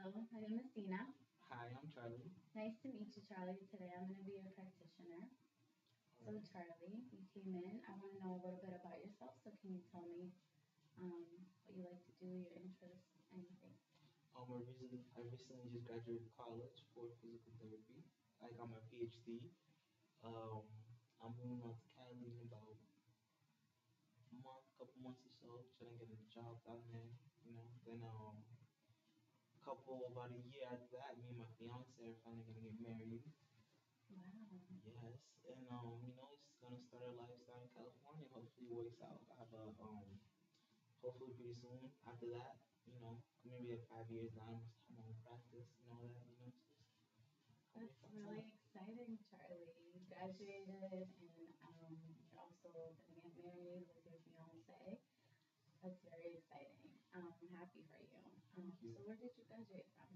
Hello, my name is Dina. Hi, I'm Charlie. Nice to meet you, Charlie. Today I'm going to be your practitioner. So, Charlie, you came in. I want to know a little bit about yourself. So, can you tell me what you like to do, your interests, anything? I recently just graduated college for physical therapy. I got my PhD. Um, I'm moving out to Cali in about couple months or so, trying to get a job down there. Then about a year after that, me and my fiance are finally gonna get married. Wow. Yes, and just gonna start our lives down in California. Hopefully, it works out. I have a hopefully pretty soon after that, maybe like 5 years now, I'm just have my own practice and all that, That's really exciting, Charlie. You graduated and you're also going to get married with your fiance. That's very exciting. I'm happy for you. Thank you. So, where did you graduate from?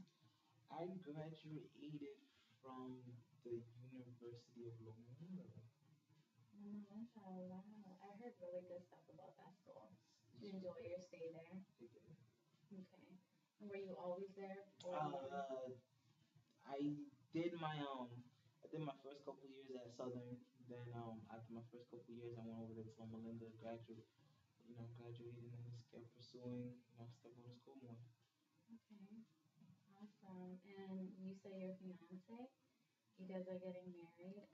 I graduated from the University of Lomunda. Oh, wow. I heard really good stuff about that school. Did you enjoy your stay there? I did. Okay. And were you always there? Or I did my I did my first couple years at Southern. Then after my first couple years, I went over to Loma Linda, graduated and just kept pursuing, stuff on the school more. Okay, awesome. And you say your fiance, you guys are getting married.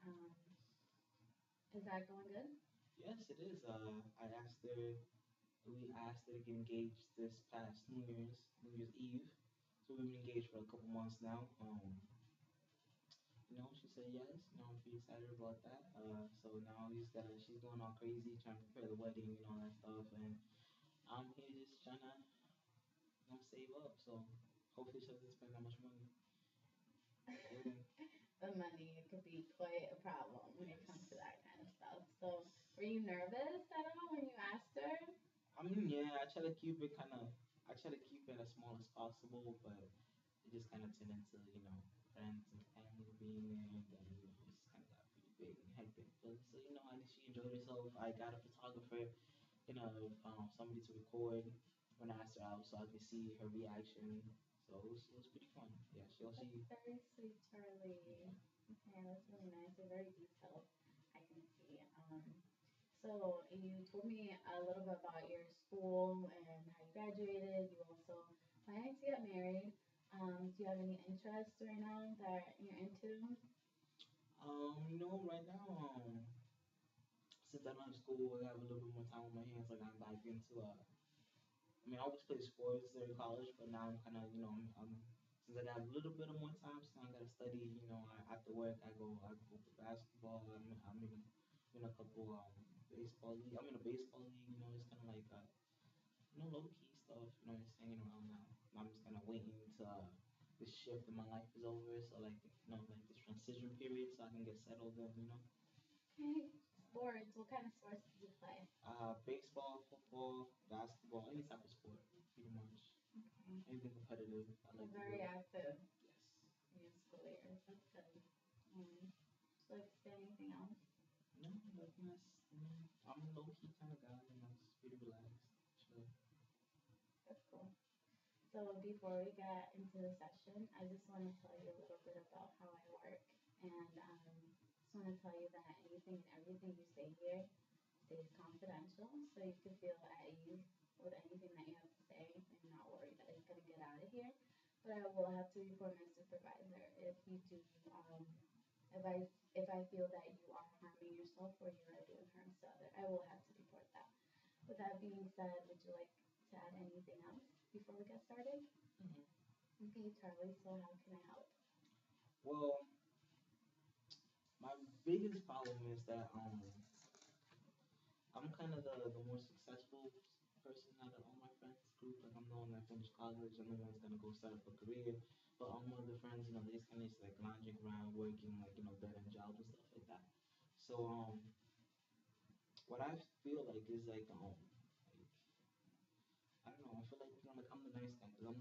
Is that going good? Yes, it is. We asked her to get engaged this past New Year's Eve. So we've been engaged for a couple months now. She said yes. I'm pretty excited about that. So now she's going all crazy trying to prepare the wedding and all that stuff, and I'm here just trying to, save up. So hopefully she doesn't spend that much money. The money could be quite a problem when it comes to that kind of stuff. So, were you nervous at all when you asked her? I mean, yeah, I try to keep it as small as possible, but it just kind of turned into, friends and family being there, and then, it's kind of got pretty big and hectic. But so, I think she enjoyed herself. I got a photographer, somebody to record when I asked her out, so I could see her reaction. So it was pretty fun. Yeah, she. That's very sweet, Charlie. Okay, that's really nice. They're very detailed. I can see. So you told me a little bit about your school and how you graduated. You also planning to get married. Do you have any interests right now that you're into? Right now, since I'm out of school, I have a little bit more time on my hands. Like I'm back into I always played sports during college, but now I'm kind of, since I got a little bit of more time, so I gotta study. After work, I go for basketball. I'm in a couple baseball league. I'm in a baseball league. It's kind of like low key stuff. Just hanging around now. I'm just kind of waiting to this shift in my life is over. So like, like this transition period, so I can get settled in. Okay, sports. What kind of sports do you play? Baseball, football, basketball, any type of sport, pretty much. Okay. Anything competitive, I like to Very do. active Yes. in your school years. That's good. Like to say anything else? No, nothing else. I'm a low key kind of guy. Just pretty relaxed. Chill. That's cool. So before we get into the session, I just want to tell you a little bit about how I work. And just want to tell you that anything and everything you say here stays confidential, so you can feel at ease with anything that you have to say and not worry that it's going to get out of here. But I will have to report my supervisor if you do, if I feel that you are harming yourself or you are doing harm to others. I will have to report that. With that being said, would you like to add anything else before we get started? Hmm. Okay, Charlie, so how can I help? Well, my biggest problem is that I'm kind of the more successful person out of all my friends group. Like I'm the one that finished college. I'm the one that's gonna go start up a career. But all my other friends, they just kind of just like lounging around, working like dead end jobs and stuff like that. So what I feel like is like I don't know. I feel like I'm the nice guy because I'm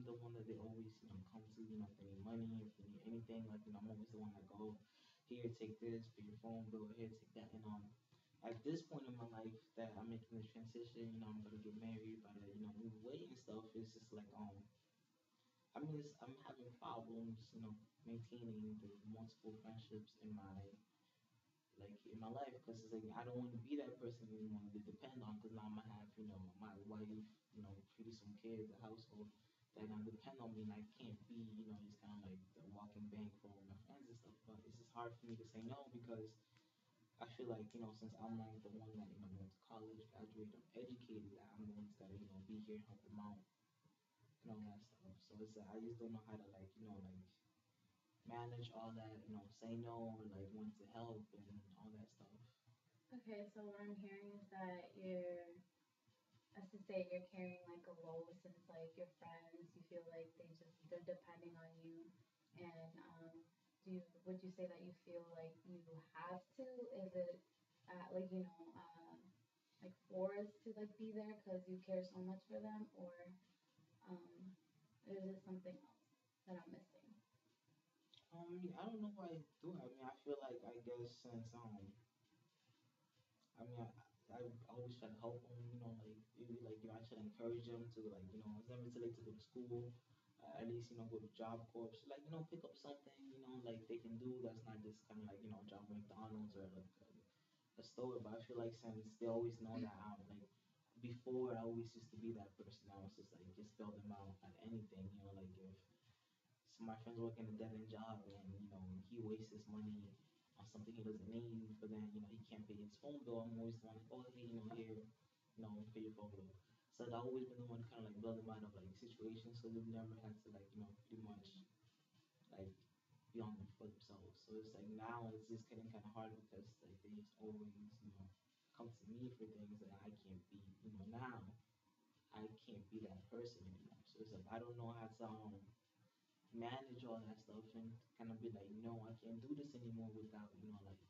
the one that they always come to if they need money, if they need anything. Like I'm always the one that go here, take this, pay your phone bill, here, take that. And at this point in my life that I'm making this transition, I'm gonna get married, but move away and stuff. It's just like I mean, I'm having problems, maintaining the multiple friendships in my life because it's like I don't want to be that person anymore to depend on because now I'm gonna have my wife, pretty some kids, a household that are gonna depend on me, and I can't be just kind of like the walking bank for all my friends and stuff. But it's just hard for me to say no because I feel like since I'm like the one that went to college, graduated, I'm educated, that I'm the one that's gotta be here, help them out, and all that stuff. So it's like I just don't know how to like like manage all that, say no or like when to help and all that stuff. Okay, so what I'm hearing is that you're, as to say, you're carrying like a load since like your friends, you feel like they're depending on you, and would you say that you feel like you have to? Is it like like forced to like be there because you care so much for them, or um, is it something else that I'm missing? I don't know why I do. I mean, I feel like I guess since I mean, I always try to help them. Like maybe like I try to encourage them to like it's never too late to go to school. At least go to Job Corps. Like pick up something like they can do that's not just kind of like job at McDonald's or like a store. But I feel like since they always know that I'm like before I always used to be that person. I was just like just bail them out at anything. Like if so my friend's working a dead end job and he wastes his money on something he doesn't need, but then he can't pay his phone bill. I'm always the one like, oh hey, here, pay your phone bill. So I've always been the one kind of like building out of like situations, so they've never had to like pretty much like be on them for themselves. So it's like now it's just getting kind of hard because like they just always come to me for things that I can't be. Now I can't be that person anymore. So it's like I don't know how to manage all that stuff and kind of be like, no, I can't do this anymore without, like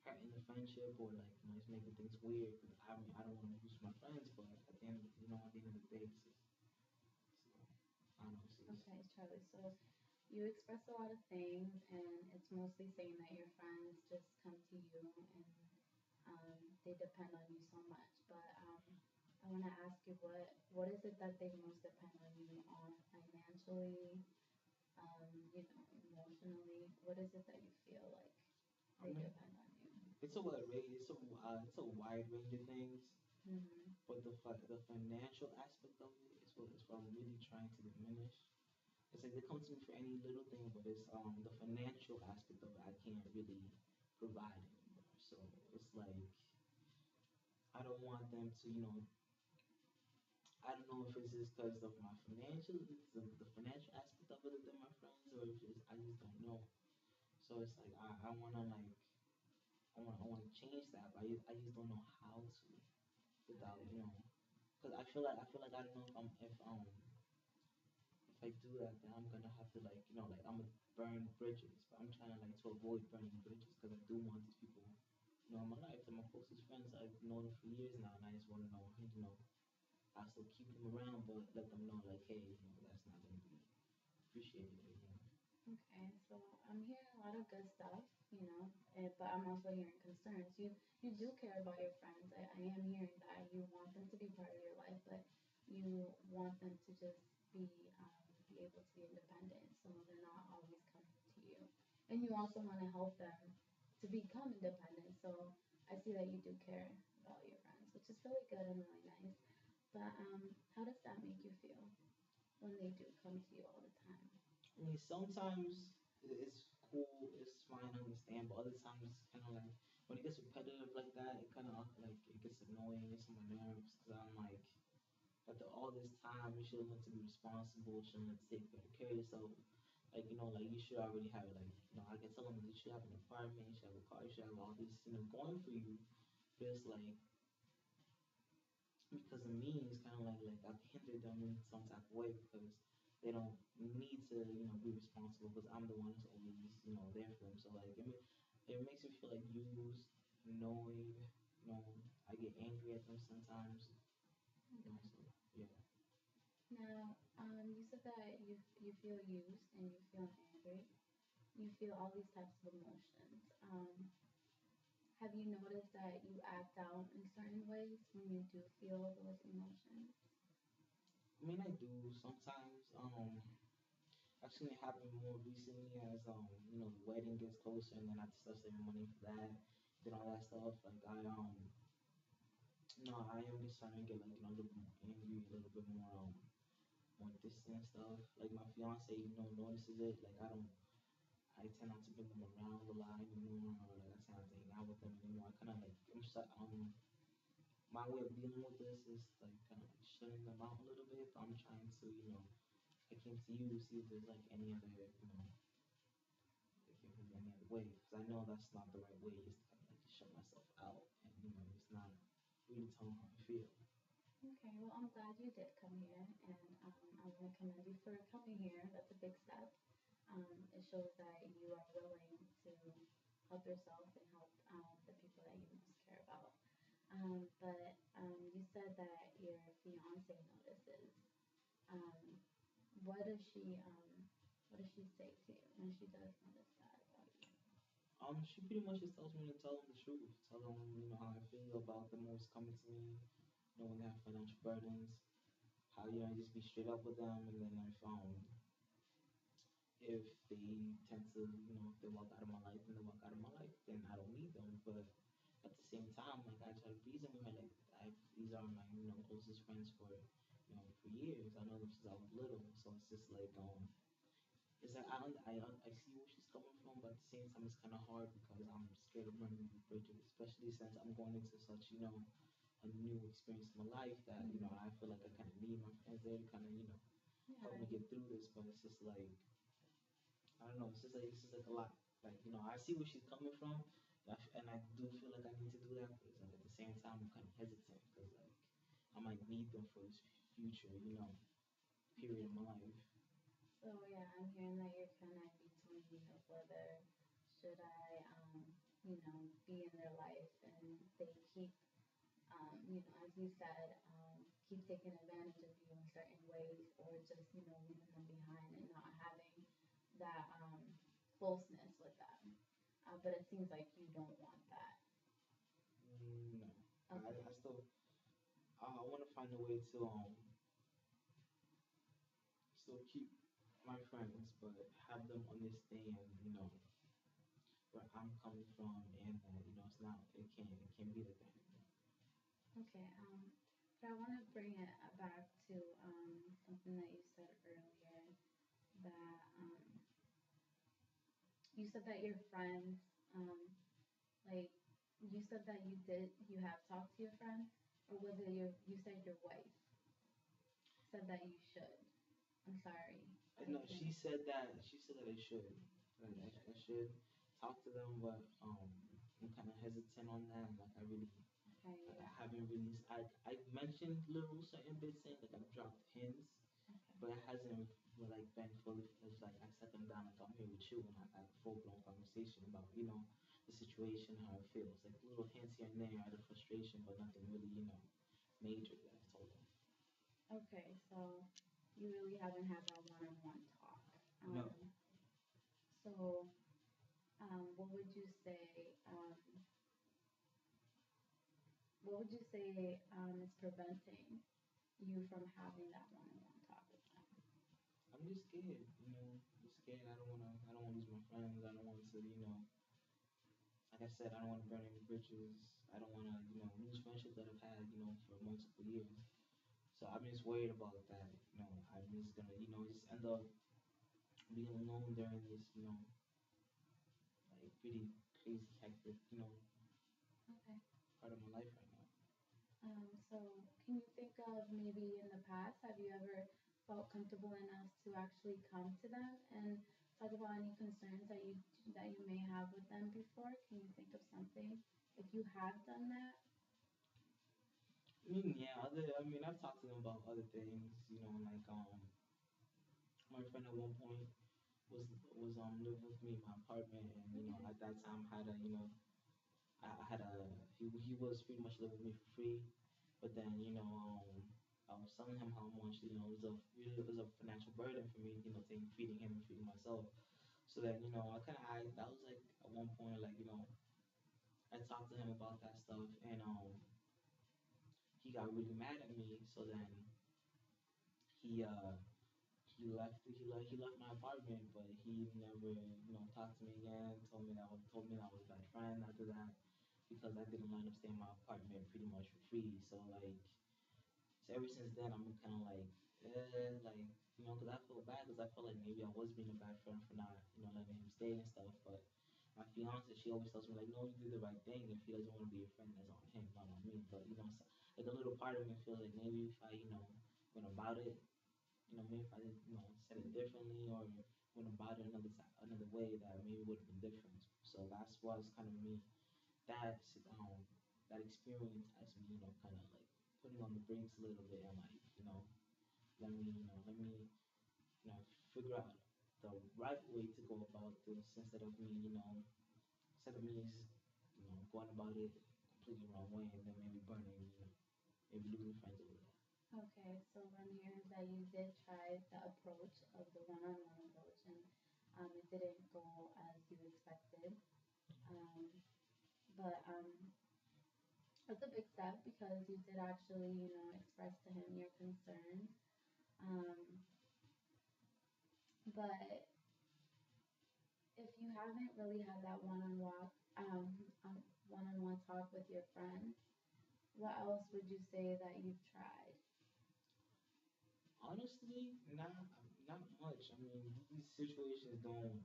hurting the friendship or like, just making things weird. 'Cause I mean, I don't want to lose my friends, but at the end, at the end of the day, so I don't know. Okay, Charlie. So you express a lot of things, and it's mostly saying that your friends just come to you and they depend on you so much. But I want to ask you, what is it that they most depend on you on financially, emotionally? What is it that you feel like I they mean, depend on you? it's a wide range of things, Mm-hmm. but the financial aspect of it is what I'm really trying to diminish. It's like they come to me for any little thing, but it's the financial aspect of it I can't really provide anymore. So it's like I don't want them to, I don't know if it's just because of my the financial aspect of it than my friends, or if it's, I just don't know. So it's like I want to like I want to change that, but I just don't know how to without Okay. because I feel like I don't know if I do that, then I'm gonna have to like like I'm gonna burn bridges, but I'm trying to like to avoid burning bridges because I do want these people in my life. They're my closest friends. I've known them for years now, and I just want to know I still keep them around, but let them know like, hey, that's not gonna be appreciated anymore. Okay, so I'm hearing a lot of good stuff, but I'm also hearing concerns. You do care about your friends. I am hearing that you want them to be part of your life, but you want them to just be able to be independent, so they're not always coming to you. And you also want to help them to become independent. So I see that you do care about your friends, which is really good and really nice. But how does that make you feel when they do come to you all the time? I mean, sometimes it's cool, it's fine, I understand, but other times it's kind of like when it gets repetitive like that, it kind of like it gets annoying, it gets on my nerves because I'm like, after all this time, you should have learned to be responsible, should have learned to take better care of yourself. Like, like you should already have it. Like, I can tell them that you should have an apartment, you should have a car, you should have all this, going for you. But it's like, because of me, it's kind of like I've hindered them in some type of way because they don't need to be responsible because I'm the one who's always there for them. So like it makes me feel like used, annoyed. I get angry at them sometimes. Okay. So yeah. Now, you said that you feel used and you feel angry. You feel all these types of emotions. Have you noticed that you act out in certain ways when you do feel those emotions? I mean, I do sometimes. Actually, it happened more recently as the wedding gets closer, and then I have to start saving money for that, then all that stuff. Like no, I am just starting to get like a little more angry, a little bit more distant and stuff. Like my fiance, notices it. Like I tend not to bring them around a lot anymore, or like I tend not to hang out with them anymore. I kind of like my way of dealing with this is like kind of like shutting them out a little bit. But I'm trying to, I came to you to see if there's like any other, like if there's any other way, because I know that's not the right way. Is to kind of like shut myself out, and it's not really telling how I feel. Okay, well, I'm glad you did come here, and I want to commend you for coming here. That's a big step. It shows that you are willing to help yourself and help the people that you most care about. But you said that your fiance notices. Um, what does she say to you when she does notice that about you? She pretty much just tells me to tell them the truth, tell them how I feel about them always coming to me, when they have financial burdens, how just be straight up with them, and then if they tend to if they walk out of my life and they walk out of my life, then I don't need them. But at the same time, like I try to reason with her, like these are my closest friends for years. I know them since I was little, so it's just like it's like I see where she's coming from, but at the same time, it's kind of hard because I'm scared of burning the bridges, especially since I'm going into such a new experience in my life that Mm-hmm. I feel like I kind of need my friends there to kind of help me Yeah. get through this. But it's just like I don't know. It's just like a lot. Like I see where she's coming from, and I do feel like I need to do that. But it's like at the same time, I'm kind of hesitant because like I might need them for this future, period Okay. in my life. So yeah, I'm hearing that you're kind of between, whether should I, be in their life and they keep, as you said, keep taking advantage of you in certain ways, or just, leaving them behind and not having that closeness with them. But it seems like you don't want that. No, Okay. I still I want to find a way to still keep my friends, but have them understand, where I'm coming from, and that it's not it can be the thing. Okay. But I want to bring it back to something that you said earlier, that you said that your friends, um, like you said that you have talked to your friends, or was it you said your wife said that you should. I'm sorry, I No, didn't. she said that I should. That You I should. should talk to them, but I'm kind of hesitant on that. Like Okay, I yeah. haven't really. I mentioned little certain bits in, like I've dropped hints, Okay. but it hasn't like been fully fledged. Like I sat them down, like I'm here with you, and I had a full blown conversation about the situation, how it feels. Like little hints here and there out of frustration, but nothing really major that I told them. Okay, so you really haven't had that one-on-one talk. No. So what would you say? What would you say is preventing you from having that one-on-one talk with them? I'm just scared, just scared. I don't wanna lose my friends. I don't want to, like I said, I don't want to burn any bridges. I don't want to, lose friendships that I've had, for multiple years. So I'm just worried about that. I'm just gonna, just end up being alone during this, like pretty crazy, hectic, Okay. part of my life right now. So can you think of maybe in the past, have you ever felt comfortable enough to actually come to them and talk about any concerns that you may have with them before? Can you think of something if you have done that? I mean, yeah, I've talked to them about other things, like my friend at one point was living with me in my apartment, and Okay. at that time had a I had a he was pretty much living with me for free, but then I was telling him how much it was a financial burden for me, taking feeding him and feeding myself. So then I that was like at one point like I talked to him about that stuff, and he got really mad at me. So then he he left my apartment, but he never talked to me again. Told me that I was a bad friend after that because I didn't let him stay in my apartment pretty much for free. So ever since then, I'm kind of like, like, because I feel bad because I felt like maybe I was being a bad friend for not, letting him stay and stuff. But my fiance, she always tells me like, no, you did the right thing. If he doesn't want to be your friend, that's on him, not on me. But so, like a little part of me feels like maybe if I, went about it, maybe if I did, said it differently or went about it another way, that maybe would have been different. So that's was kind of me that that experience has me, kind of like putting on the brakes a little bit and like, let me figure out the right way to go about this instead of me, going about it completely wrong way and then maybe burning, maybe losing friends over that. Okay, so I'm hearing that you did try the approach of the one-on-one approach, and it didn't go as you expected. Um, but it's a big step because you did actually, express to him your concern. Um, but if you haven't really had that one-on-one talk with your friend, what else would you say that you've tried? Honestly, not much. I mean, these situations don't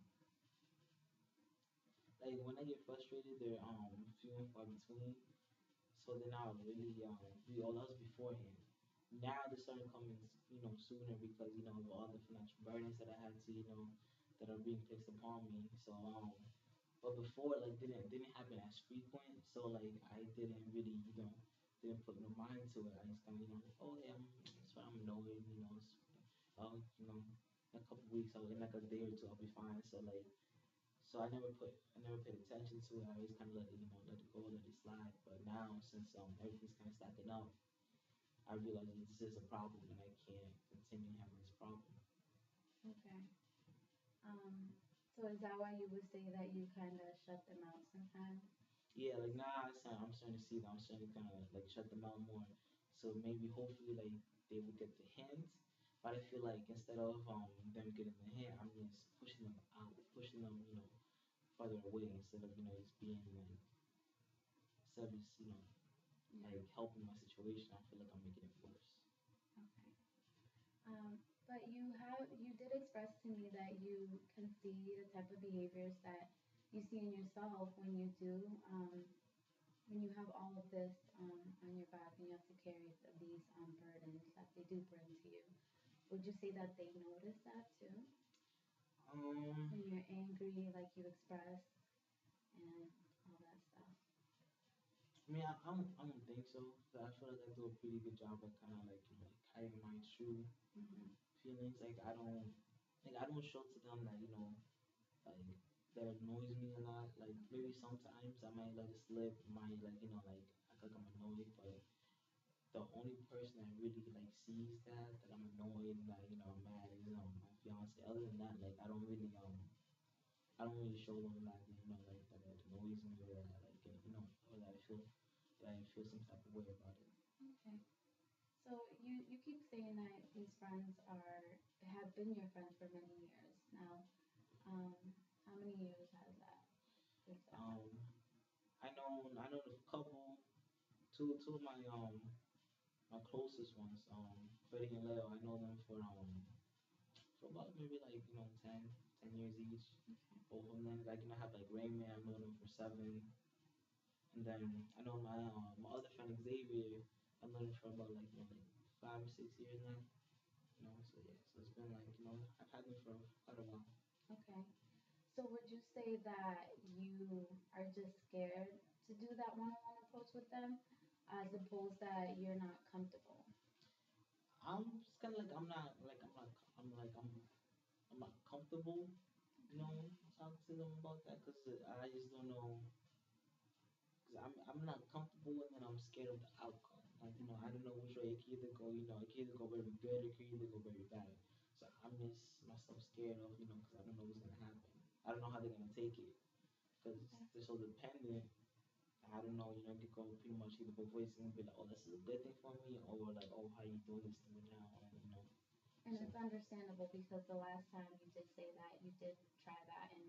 like when I get frustrated, they're few and far between. So then I'll really do all else beforehand. Now they're starting coming, sooner because of all the financial burdens that I had to, that are being placed upon me. But before like didn't happen as frequent. So like I didn't really, didn't put no mind to it. I just kind of, like, oh yeah, that's why I'm annoyed, in a couple weeks, in like a day or two, I'll be fine. So I never paid attention to it. I always kind of let it go, let it slide. But now, since everything's kind of stacking up, I realize that this is a problem, and I can't continue having this problem. Okay. Um, so is that why you would say that you kind of shut them out sometimes? Yeah, like now I'm starting to see that I'm starting to kind of like shut them out more. So maybe hopefully like they will get the hint. But I feel like instead of them getting the hint, I'm just pushing them out, pushing them farther away instead of just being like instead of just Yeah. like helping my situation. I feel like I'm making it worse. Okay. But you did express to me that you can see the type of behaviors that you see in yourself when you do, when you have all of this on your back and you have to carry these burdens that they do bring to you. Would you say that they notice that too? Um, When you're angry, like you express, and all that stuff. I mean, I don't think so. 'Cause I feel like I do a pretty good job of kind of like like hiding my true Hmm. feelings. Like I don't show to them that like that annoys me a lot. Like maybe sometimes I might let it slip, might like like act like I'm annoyed, but the only person that really like sees that I'm annoyed and that I'm mad is my fiance. Other than that, like I don't really show them that like that it annoys me or that like or that I feel some type of way about it. Okay. So you keep saying that these friends have been your friends for many years now. Um, how many years has that since that Um, happened? I know the couple, two of my closest ones, Freddie and Leo. I know them for about maybe like 10 years each. Okay. Both of them, like I have like Rayman. I've known him for 7, and then I know my other friend Xavier. I've known him for about like 5 or 6 years now. So yeah, so it's been like I've had them for quite a while. Okay. So would you say that you are just scared to do that one-on-one approach with them, as opposed that you're not comfortable? I'm just kind of like I'm not comfortable, Okay. talking to them about that because I just don't know. Because I'm not comfortable and then I'm scared of the outcome. Like I Okay. don't know which way it can either go. It can either go very good or it can either go very bad. So I'm just myself scared of because I don't know what's gonna happen. I don't know how they're gonna take it because Okay. they're so dependent. I don't know. It could go pretty much either both ways. It's gonna be like, oh, this is a good thing for me, or like, oh, how you doing this to me now? And understandable because the last time you did say that you did try that and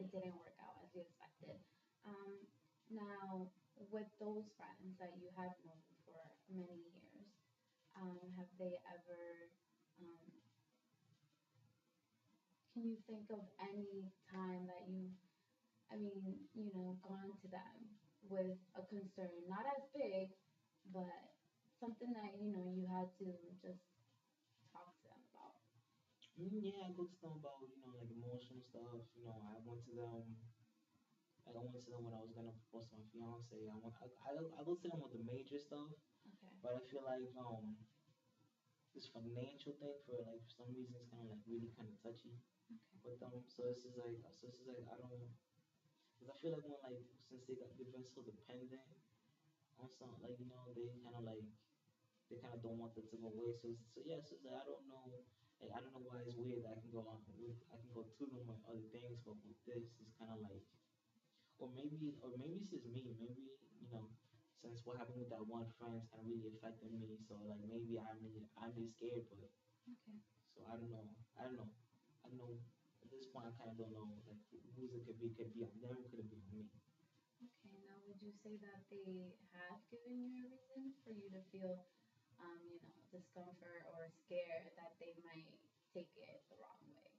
it didn't work out as you expected. Um, Now, with those friends that you have known for many years, have they ever, um, can you think of any time that you, I mean, gone to them with a concern, not as big, but something that, you had to just talk to them about? Yeah, I go to them about, like emotional stuff. I went to them when I was gonna propose to my fiance. I go to them with the major stuff, Okay. but I feel like this financial thing for like for some reason it's kind of like really kind of touchy Okay. with them. So it's just like I don't, because I feel like when like since they've been so dependent on some like they kind of don't want that to go away. So yeah, so it's like I don't know. Like, I don't know why it's weird that I can go to them with other things, but with this it's kind of like, or maybe it's just me. Maybe since what happened with that one friend kind of really affected me. So like maybe I'm just scared, but Okay. so I don't know. I don't know. I don't know. At this point, I kind of don't know like whose it could be. Could it be on them? Could it be on me? Okay. Now, would you say that they have given you a reason for you to feel, discomfort or scared that they might take it the wrong way?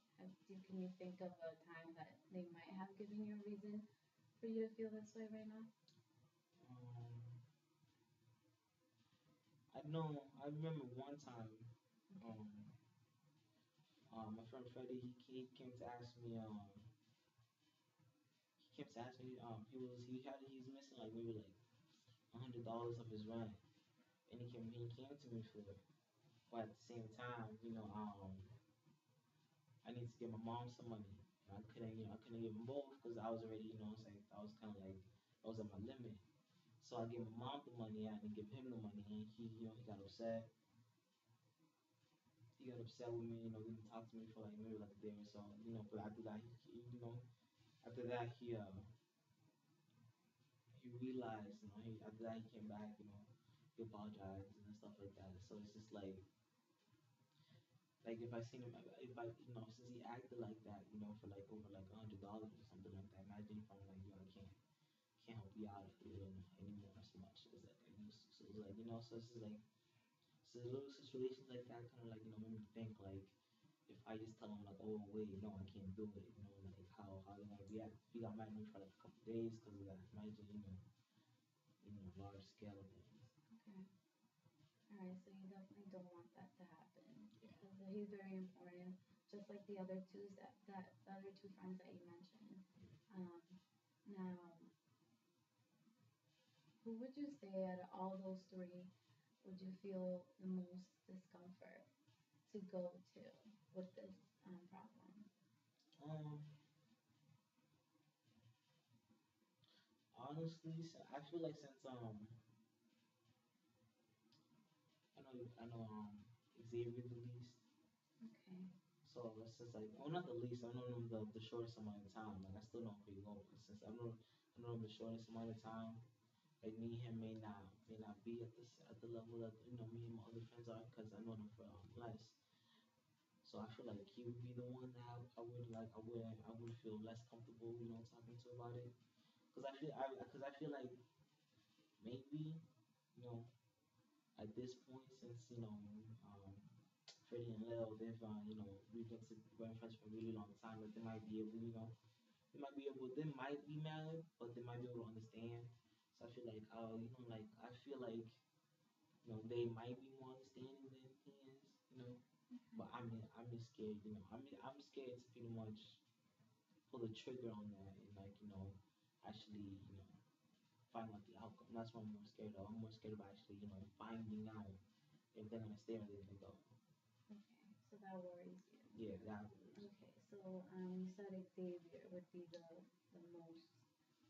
Can you think of a time that they might have given you a reason for you to feel this way right now? Um, I know. I remember one time. Okay. Um, my friend Freddie, he came to ask me. He came to ask me. He's missing like maybe like $100 of his rent, and he came to me for it. But at the same time, I need to give my mom some money. And I couldn't give them both because I was already, it's like I was kind of like I was at my limit. So I gave my mom the money, I didn't give him the money, and he got upset. He got upset with me. He didn't talk to me for like maybe like a day or so. But after that, after that he realized, after that he came back, he apologized and stuff like that. So it's just like if I seen him, if I, since he acted like that, for like over like $100 or something like that. Imagine if I'm like, yo, I can't help you out anymore as much as like I used to. So it's like, so it's just like, so little situations like that kind of like, made me think like, if I just tell them like, oh wait, no, I can't do it, like how they gonna react. If you got mad at me for like a couple days because of that, imagine, large scale of things. Okay. All right. So you definitely don't want that to happen Yeah. because he's very important, just like the other the other two friends that you mentioned. Um, Now, who would you say out of all those three would you feel the most discomfort to go to with this problem? Um, Honestly, I feel like since I know Xavier the least. Okay. So it's just like, well, not the least. I know him the shortest amount of time. Like I still know him pretty well, but since I know him the shortest amount of time, like me and him may not be at the level that me and my other friends are because I know them for less. So I feel like he would be the one that I would feel less comfortable talking to about it because I feel like maybe you know at this point since Freddie and Lil we've been friends for a really long time, like they might be able they might be mad, but they might be able to understand. So I feel like I feel like they might be more understanding than he is, but I'm just scared, I'm scared to pretty much pull the trigger on that and like actually find out the outcome. That's what I'm more scared of. I'm more scared of actually finding out if they're gonna stay or they're gonna go. Okay. So that worries you. Yeah, that was. Okay. So you said Xavier would be the most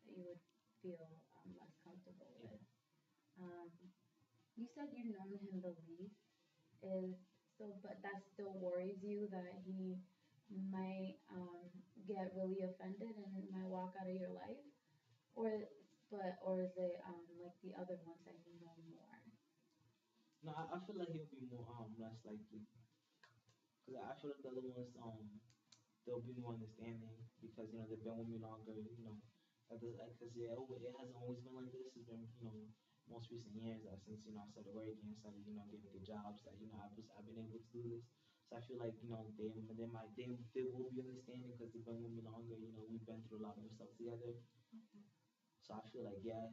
that you would feel less comfortable Yeah. with. Um, you said you've known him the least. Is so, but that still worries you that he might get really offended and might walk out of your life, or or is it like the other ones that you know more? No, I feel like he'll be more less likely. Because I feel like the other ones, they'll be more understanding because they've been with me longer. Because yeah, it hasn't always been like this. It's been most recent years that since I started working and started getting good jobs that I've been able to do this. So I feel like they will be understanding because they've been with me longer. We've been through a lot more stuff together. Okay. So I feel like yeah,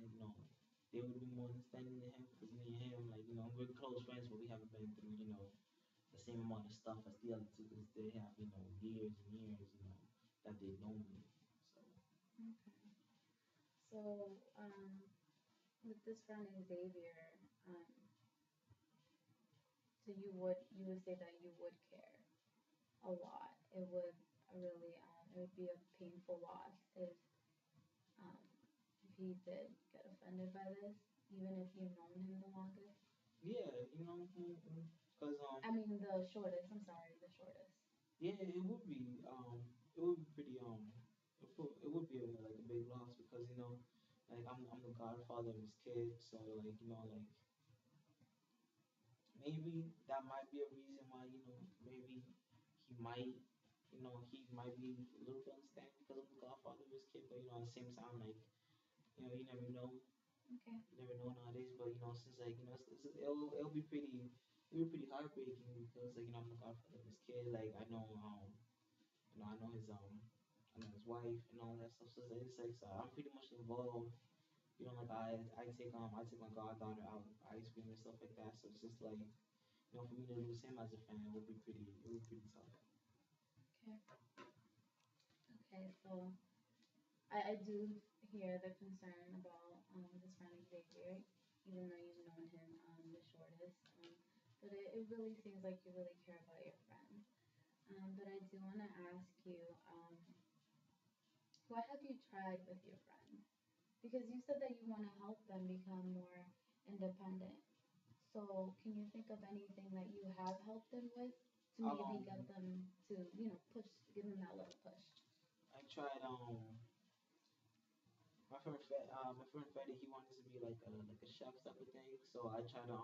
they would be more understanding than him because me and him we're close friends, but we haven't been through the same amount of stuff as the other two because they have years and years that they've known me. So. Okay. So, with this friend Xavier, so you would say that you would care a lot. It would really it would be a painful loss um if he did get offended by this, even if you've known him the longest. Yeah, because I mean the shortest. I'm sorry, the shortest. yeah, it would be pretty it would be like a big loss because like I'm the godfather of his kid, so like maybe that might be a reason why maybe he might he might be a little bit understanding because I'm the godfather of his kid, but at the same time like you never know. Okay. You never know nowadays, but since like it'll be pretty heartbreaking because like I'm the godfather of his kid. Like I know his wife and all that stuff. So it's like so I'm pretty much involved. Like I take my goddaughter out ice cream and stuff like that. So it's just like for me to lose him as a fan, it would be pretty tough. Okay. Okay. So I do hear the concern about this friend Xavier, even though you've known him the shortest. But it really seems like you really care about your friend. But I do want to ask you, what have you tried with your friend? Because you said that you want to help them become more independent. So can you think of anything that you have helped them with to maybe get Um, them to, push, give them that little push? I tried my friend Freddie, he wanted to be like a chef type of thing. So I tried to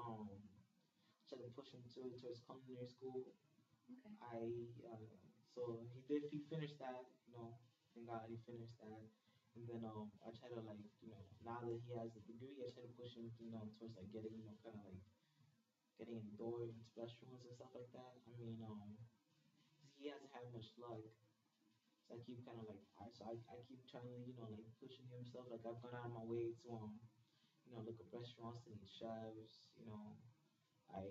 push him towards culinary school. Okay. I so he finished that, thank God he finished that. And then I try to now that he has the degree, I try to push him towards like getting kind of like getting in the door into restaurants and stuff like that. I mean he hasn't had much luck, so I keep kind of like I keep trying to like pushing him stuff. Like I've gone out of my way to look up restaurants to meet chefs. I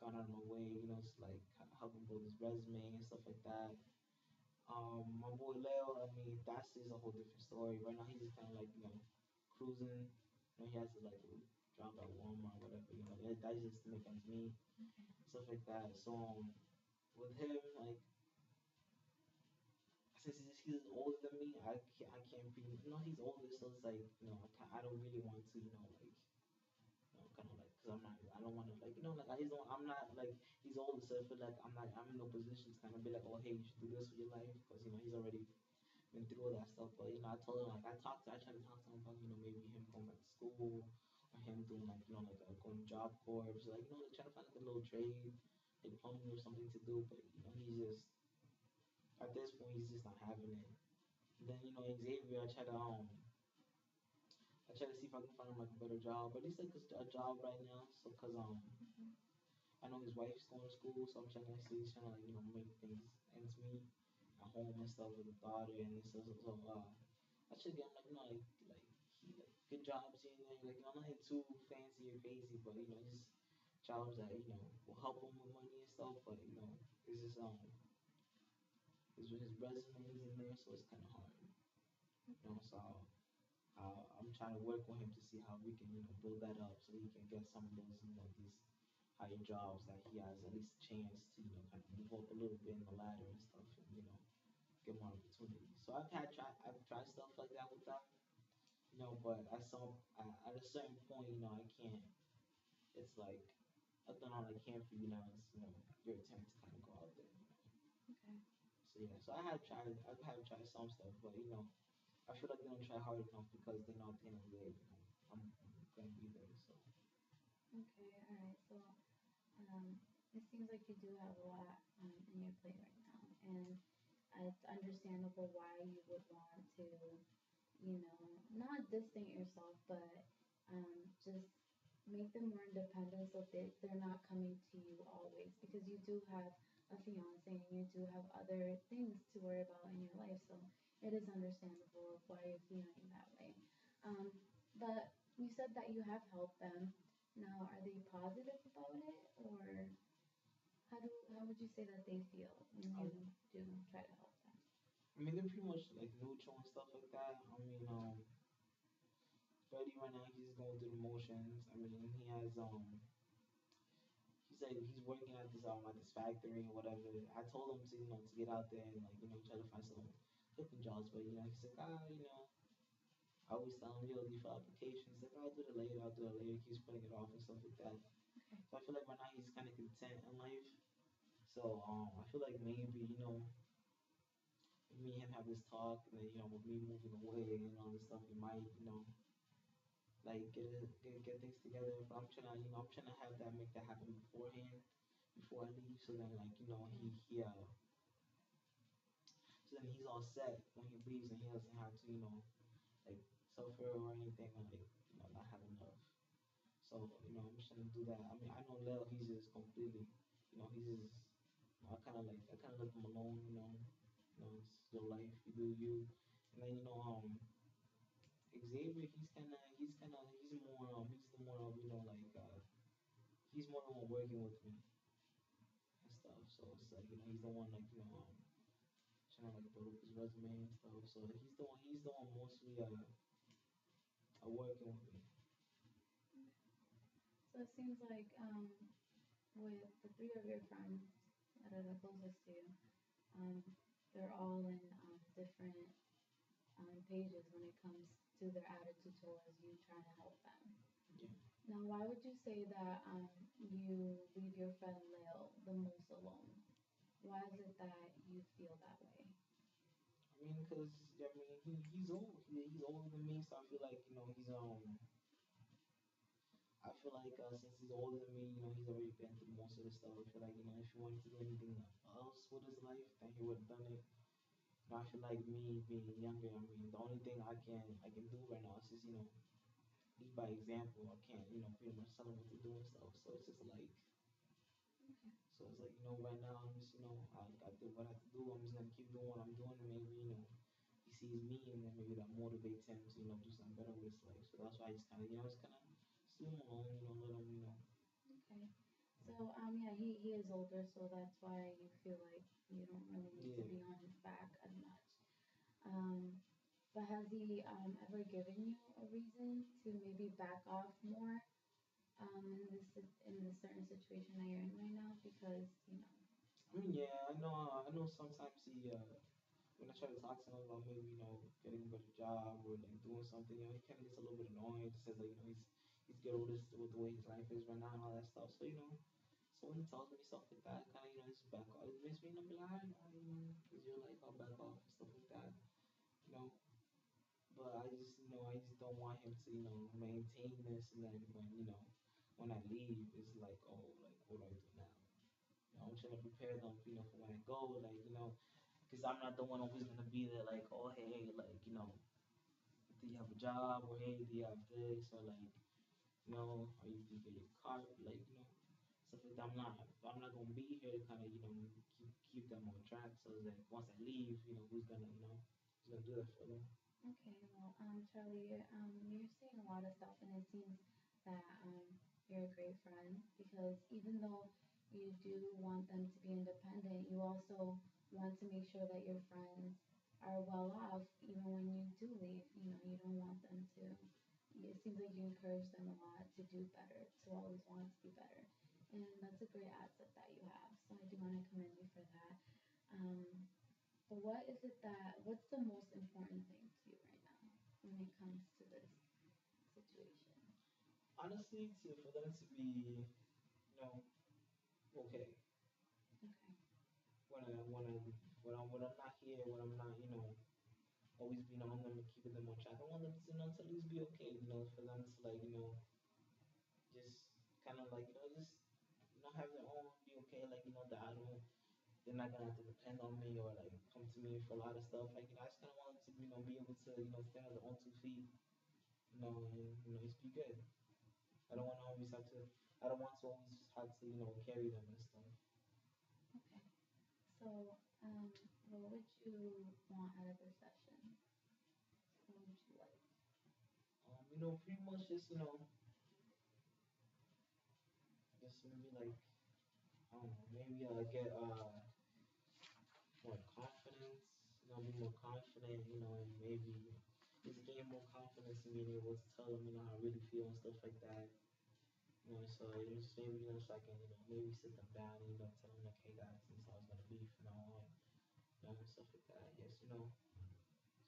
gone out of my way, to like help him build his resume and stuff like that. My boy Leo, I mean, that's is a whole different story. Right now, he's just kind of like cruising. He has to like drop at Walmart, whatever. That's just to make ends meet, Okay. stuff like that. So with him, like since he's older than me, I can't be. He's older, so it's like I don't really want to like kind of like, cause I'm not, I don't want to like, like I just don't, I'm not like, he's older, so I feel like I'm in no position to kind of be like, oh, hey, you should do this with your life, cause he's already been through all that stuff. But I told him like, I tried to talk to him about, maybe him going back to school, or him doing like, like going job corps, like, like trying to find like a little trade, like plumbing or something to do. But he's just at this point, he's just not having it. And then Xavier, I try to see if I can find him like a better job, but he's like a job right now. So, cause Mm-hmm. I know his wife's going to school, so I'm trying to see, he's trying to like make things ends meet at home and stuff with the daughter and stuff. I should get him like good jobs here and there. Like I'm not too fancy or crazy, but just jobs that will help him with money and stuff. But it's just his resume is in there, so it's kind of hard. So I'm trying to work with him to see how we can build that up so he can get some of those these higher jobs that he has at least a chance to kind of move up a little bit in the ladder and stuff and get more opportunities. So I've tried stuff like that with that, but at a certain point, I can't. It's like I've done all I can for you now. It's your turn to kind of go out there. Okay. So yeah, so I have tried some stuff, but I feel like they don't try hard enough because they know at the end of the day, I'm gonna be there. So Okay. All right. So, it seems like you do have a lot in your plate right now. And it's understandable why you would want to, not distance yourself, but just make them more independent so they're not coming to you always because you do have a fiance and you do have other things to worry about in your life. So it is understandable of why you're feeling that way. Um, but you said that you have helped them. Now, are they positive about it, or how would you say that they feel when Um, you do try to help them? I mean, they're pretty much like neutral and stuff like that. I mean, Freddie right now he's going through the motions. I mean, he has he's like he's working at this factory or whatever. I told him to to get out there and like try to find some cooking jobs, but he's like I always tell him leave for applications. He's like I'll do it later, I'll do it later. He keeps putting it off and stuff like that. Okay. So I feel like right now he's kind of content in life. So I feel like maybe me and him have this talk, and then with me moving away and all this stuff, we might like get things together. But I'm trying to I'm trying to have that make that happen beforehand before I leave, so then like so then he's all set when he leaves, and he doesn't have to like suffer or anything or like not have enough. So I'm just trying to do that. I mean I know Lil he's just completely he's just I kind of left him alone. It's your life, you do you, and then Xavier he's more he's the more of he's more the one working with me and stuff. So it's like he's the one like trying to like build up his resume and stuff. So he's the one mostly working with me. So it seems like with the three of your friends that are the closest to you, um, they're all in different pages when it comes to their attitude towards you trying to help them. Yeah. Now, why would you say that you leave your friend Lil the most alone? Why is it that you feel that way? I mean, cause I mean he's old. He's older than me, so I feel like he's I feel like since he's older than me, he's already been through most of the stuff. I feel like if he wanted to do anything else with his life, then he would have done it. I feel like me being younger, I mean, the only thing I can do right now is just lead by example. I can't pretty much tell him what to do and stuff. So it's just like Okay. so it's like right now I'm just I did what I have to do. I'm just gonna keep doing what I'm doing, and maybe he sees me, and then maybe that motivates him to do something better with his life. So that's why I just kind of just kind of leave him alone, let him Okay. So yeah, he is older, so that's why you feel like you don't really need to yeah. be on his back as much. Um, but has he ever given you a reason to maybe back off more in this certain situation that you're in right now? Because I mean, yeah, I know. Sometimes when I try to talk to him about maybe getting a better job or like doing something, he kind of gets a little bit annoyed. He says like he's good with the way his life is right now and all that stuff. So so when he tells me stuff like that, kind of just back off. It makes me be like, alright, it's your life. I'll back off and stuff like that. You know, but I just don't want him to maintain this, and then when I leave, it's like like what do I do now? I'm trying to prepare them, for when I go, like, because I'm not the one always gonna be there, like, oh, hey, like, do you have a job, or hey, do you have this, or like, are you gonna get your car, like, stuff like that. I'm not gonna be here to kind of, keep them on track. So it's like once I leave, who's gonna do that for them? okay, well, Charlie, you're saying a lot of stuff, and it seems that you're a great friend because even though you do want them to be independent, you also want to make sure that your friends are well off even when you do leave. You don't want them to. It seems like you encourage them a lot to do better, to always want to be better, and that's a great asset that you have. So I do want to commend you for that. Um, but what is it what's the most important thing to you right now when it comes to this situation? Honestly, for them to be, okay. Okay. When I'm not here, when I'm not, always being on them and keeping them on track. I want them to, to at least be okay, for them to like, just kind of like, just have their own, be okay, like, that I don't they're not gonna have to depend on me or like come to me for a lot of stuff. Like, I just kind of want them to, be able to, stand on their own 2 feet, and just be good. I don't want to always have to. I don't want to always have to, carry them and stuff. Okay. So, what would you want out of the session? What would you like? Pretty much just maybe like I don't know, maybe get more confidence, be more confident, and maybe just gain more confidence in being able to tell them, how I really feel and stuff like that. So it's just maybe, so I can, maybe sit them down and, tell them like, hey guys, this is how it's gonna be from now on, and stuff like that. Yes,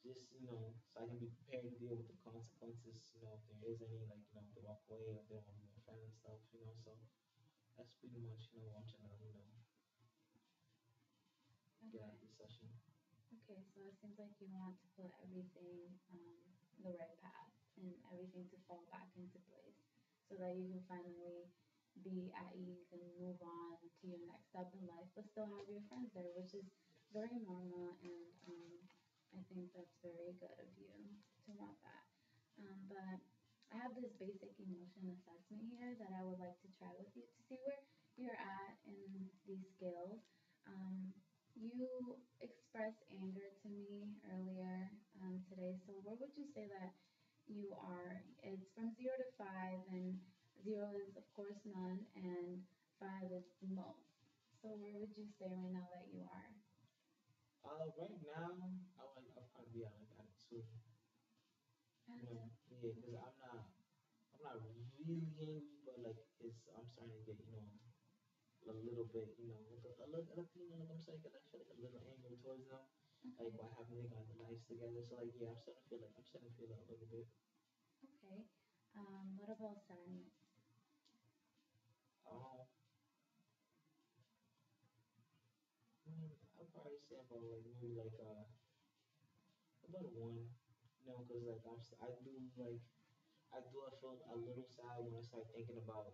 just, so I can be prepared to deal with the consequences, if there is any, like, they walk away or if they don't want to be my friend and stuff, so that's pretty much, what I'm trying to, get out Okay. of the session. Okay, so it seems like you want to put everything the right path and everything to fall back into place so that you can finally be at ease and move on to your next step in life, but still have your friends there, which is very normal, and I think that's very good of you to want that. But I have this basic emotion assessment here that I would like to try with you to see where you're at in these skills. Um, you expressed anger to me earlier today. So where would you say that you are? It's from 0 to 5, and 0 is of course none, and 5 is the most. So where would you say right now that you are? Right now, I'll probably be at a 2. At a two. Yeah, because Okay. I'm not really angry, but like I'm starting to get, a little bit, like I'm starting to get, like, feel like a little anger towards them, like Okay. why haven't they got their lives together? So like, yeah, I'm starting to feel that a little bit. Okay. What about sadness? Um, I'll probably say about like maybe like about a 1, because like I do I feel a little sad when I start thinking about,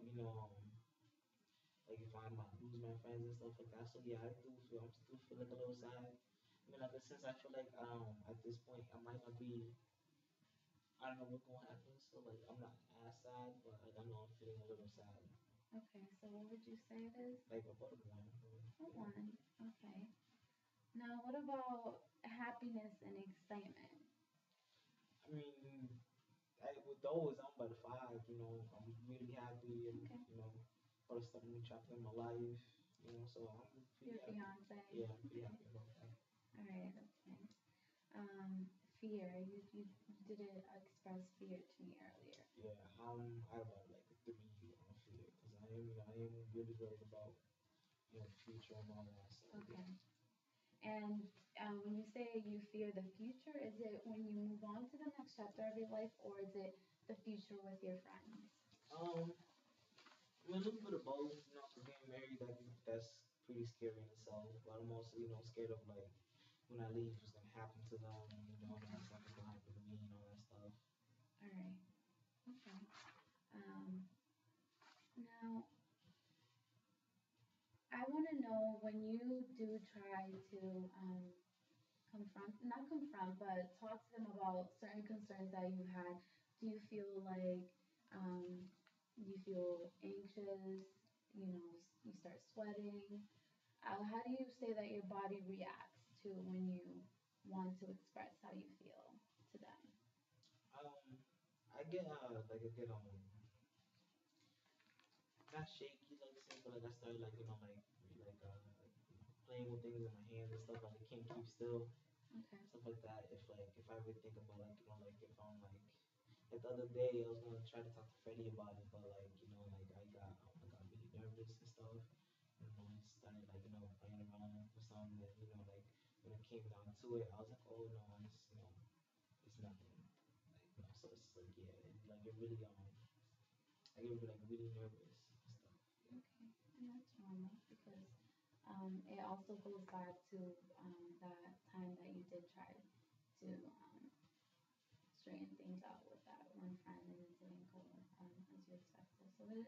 like if I might lose my friends and stuff like that. So yeah, I still feel like a little sad. Like since I feel like at this point I might not be, I don't know what's gonna happen. So like I'm not as sad, but like I know I'm feeling a little sad. Okay, so what would you say it is? Like about a 1. A Yeah. one. Okay. Now, what about happiness and excitement? I mean, with those I'm about a 5. I'm really happy and Okay. about to start a new chapter in my life. So I'm Your pretty happy. fiance. Yeah, I'm pretty Okay. happy about that. All right, that's nice. Fear. You didn't express fear to me earlier. Yeah, I about like a 3 on fear because I am really worried about the future and all that. So yeah. Okay. And when you say you fear the future, is it when you move on to the next chapter of your life, or is it the future with your friends? Um, I mean, a little bit of both. 'Cause getting married, that's pretty scary in itself. But I'm also, scared of like when I leave, what's gonna happen to them, and Okay. what's not gonna happen to me, and all that stuff. All right. Okay. Um, Now, I want to know when you do try to not confront, but talk to them about certain concerns that you had. Do you feel like you feel anxious? You start sweating. How do you say that your body reacts to when you want to express how you feel to them? I get like I get not shaky like say, but like I started like playing with things in my hands and stuff like I can't keep still, Okay. stuff like that. If I ever think about like like if I'm like the other day I was gonna try to talk to Freddie about it, but like like I got really nervous and stuff. I started like playing around with something that like when it came down to it, I was like, oh no, it's nothing. Like so it's like yeah, like it really I get like really nervous and stuff. Yeah. Okay, and that's normal because it also goes back to that time that you did try to straighten things out with that one friend and it didn't go as you expected. So it is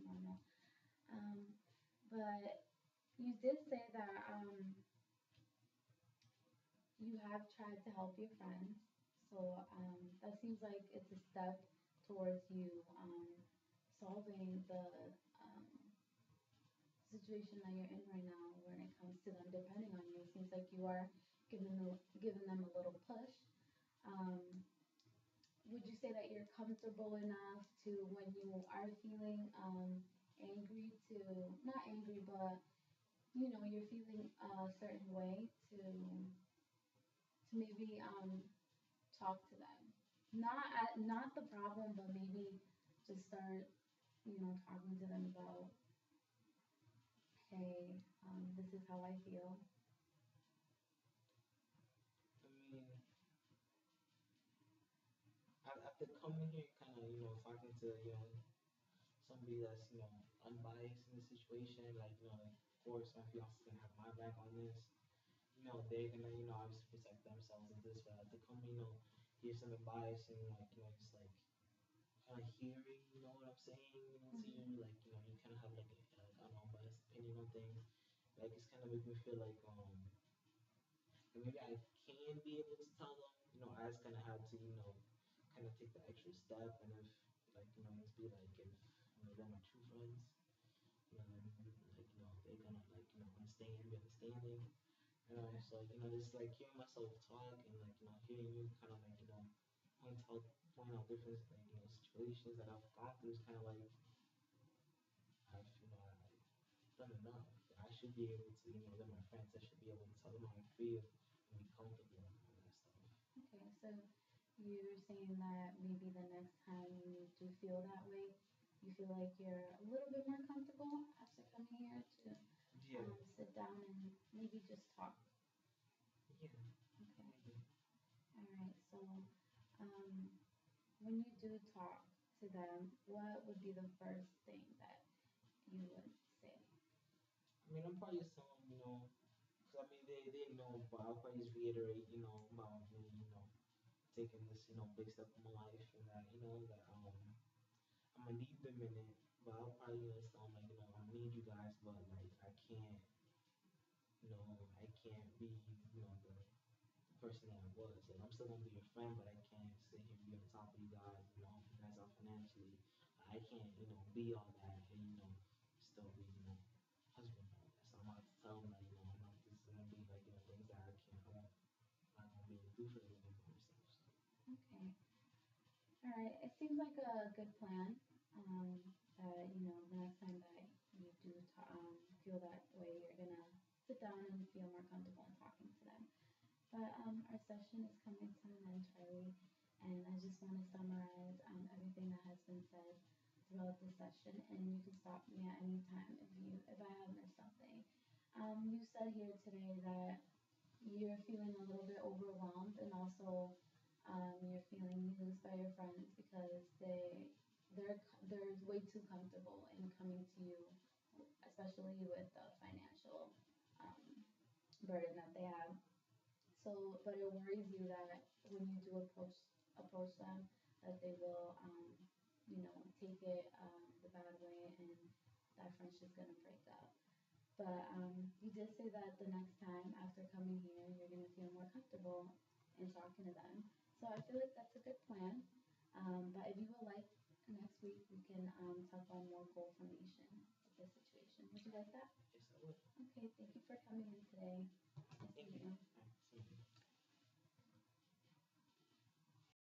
normal. Um, but You did say that you have tried to help your friends, so that seems like it's a step towards you solving the um, situation that you're in right now when it comes to them depending on you. It seems like you are giving them a little push. Um, would you say that you're comfortable enough to when you are feeling angry to not angry but you're feeling a certain way to maybe talk to them, not the problem but maybe just start talking to them about, hey, this is how I feel. I mean, after coming here, kind of, talking to, somebody that's, unbiased in the situation, like, like, of course, my fiance's gonna have my back on this. They're gonna, obviously protect themselves and this, but to come, hear something biased and, like, just like, kind of hearing, what I'm saying, to you, Hmm. like, you kind of have, like, an unbiased opinion on things. Like, it's kind of make me feel like, and maybe I can be able to tell them, I just kind of have to, kind of take the extra step, and if, like, just be like, if, they're my true friends, then, like, they're gonna, like, understand, be understanding. It's like, just like hearing myself talk and like, hearing you kind of like, point out different like, situations that I've gone through is kind of like, I've done enough. I should be able to, they're my friends. I should be able to tell them how I feel and be comfortable and all that stuff. Okay, so you're saying that maybe the next time you do feel that way, you feel like you're a little bit more comfortable after coming here to Yeah, sit down and maybe just talk. yeah, Okay, maybe. all right. So, um, when you do talk to them, what would be the first thing that you would say? I mean, I'm probably just telling them, because I mean, they know, but I'll probably just reiterate, about me, taking this, big step in my life and that, that, I'm gonna need them in it, but I'll probably tell them like, I need you guys, but like I can't be, the person that I was. Like I'm still gonna be your friend, but I can't sit here and be on top of you guys, help you guys out financially. I can't, be all that and still be, husband and all that. So I'm gonna have to tell them that, I'm not this is gonna be like, things that I can't I won't not gonna be able to do for them anymore and stuff. So Okay, all right. It seems like a good plan. That the next time that you do feel that way, you're gonna sit down and feel more comfortable in talking to them. But our session is coming to an end, Charlie, and I just want to summarize everything that has been said throughout the session, and you can stop me at any time if I have missed something. You said here today that you're feeling a little bit overwhelmed, and also you're feeling used by your friends because they're way too comfortable in coming to you, especially with the financial um, burden that they have. So, but it worries you that when you do approach them, that they will, take it the bad way, and that friendship's gonna break up. But you did say that the next time after coming here, you're gonna feel more comfortable in talking to them. So I feel like that's a good plan. But if you would like, next week we can talk on more goal formation of the situation. Would you like that? yes, I would. Okay, thank you for coming in today.